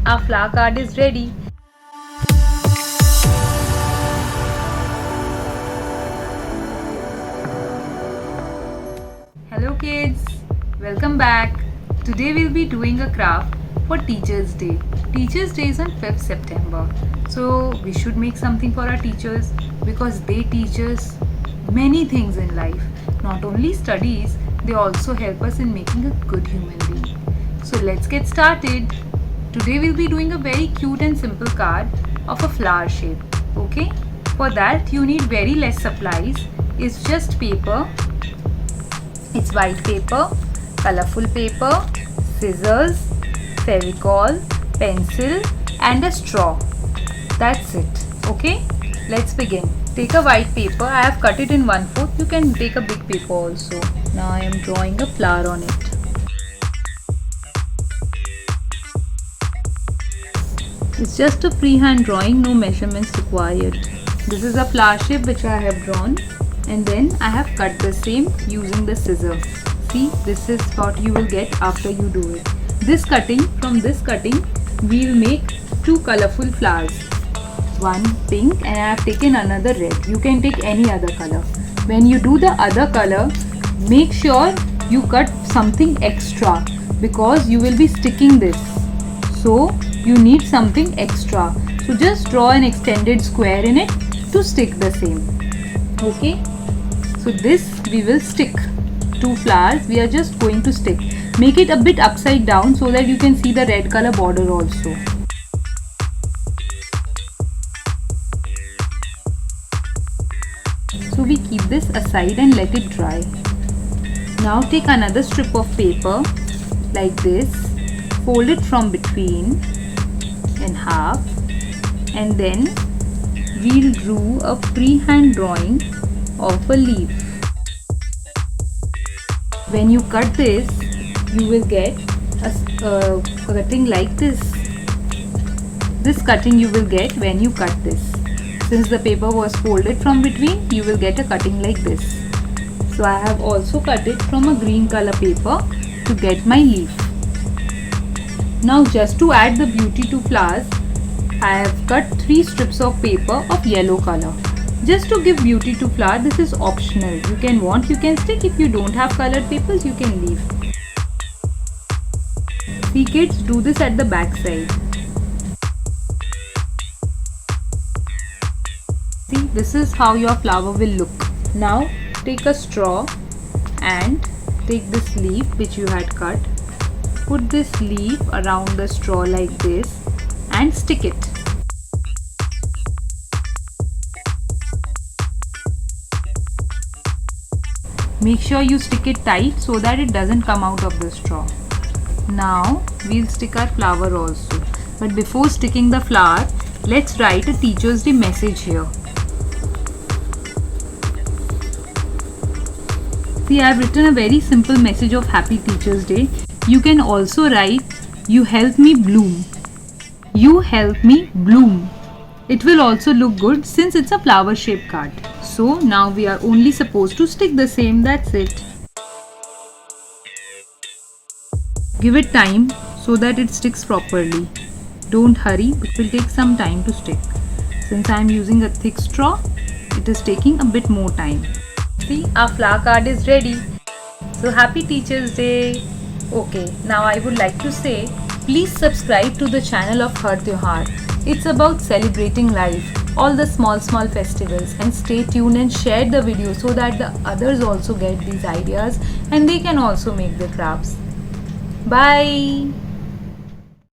our flower card is ready. Hello kids, welcome back. Today we'll be doing a craft for Teachers Day. Teachers Day is on 5th September. So we should make something for our teachers because they teach us many things in life. Not only studies, they also help us in making a good human being. So let's get started. Today we'll be doing a very cute and simple card of a flower shape. Okay? For that you need very less supplies. It's just paper. It's white paper, colorful paper, scissors, Fevicol, pencil and a straw. That's it. Okay? Let's begin. Take a white paper. I have cut it in 1/4. You can take a big paper also. Now I am drawing a flower on it. It's just a freehand drawing, no measurements required. This is a flower shape which I have drawn, and then I have cut the same using the scissors. See, this is what you will get after you do it. From this cutting, we will make two colorful flowers. One pink and I have taken another red. You can take any other color. When you do the other color, make sure you cut something extra because you will be sticking this. So you need something extra. So just draw an extended square in it to stick the same. Okay? So this we will stick. Two flowers we are just going to stick. Make it a bit upside down so that you can see the red color border also. So we keep this aside and let it dry. Now take another strip of paper like this, fold it from between in half, and then we'll do a freehand drawing of a leaf. When you cut this, you will get a cutting like this. This cutting you will get when you cut this. Since the paper was folded from between, you will get a cutting like this. So I have also cut it from a green color paper to get my leaf. Now just to add the beauty to flowers, I have cut 3 strips of paper of yellow color. Just to give beauty to flower, this is optional. You can stick. If you don't have colored papers, you can leave. See kids, do this at the back side. See, this is how your flower will look. Now take a straw and take this leaf which you had cut. Put this leaf around the straw like this and stick it. Make sure you stick it tight so that it doesn't come out of the straw. Now we'll stick our flower also. But before sticking the flower, let's write a Teachers Day message here. See, I have written a very simple message of Happy Teachers Day. You can also write, "You help me bloom." You help me bloom. It will also look good since it's a flower shaped card. So now we are only supposed to stick the same, that's it. Give it time so that it sticks properly. Don't hurry, it will take some time to stick. Since I am using a thick straw, it is taking a bit more time. See, our flower card is ready. So happy Teachers Day. Okay, now I would like to say, please subscribe to the channel of Har Tyohar. It's about celebrating life, all the small festivals, and stay tuned and share the video so that the others also get these ideas and they can also make the crafts. Bye.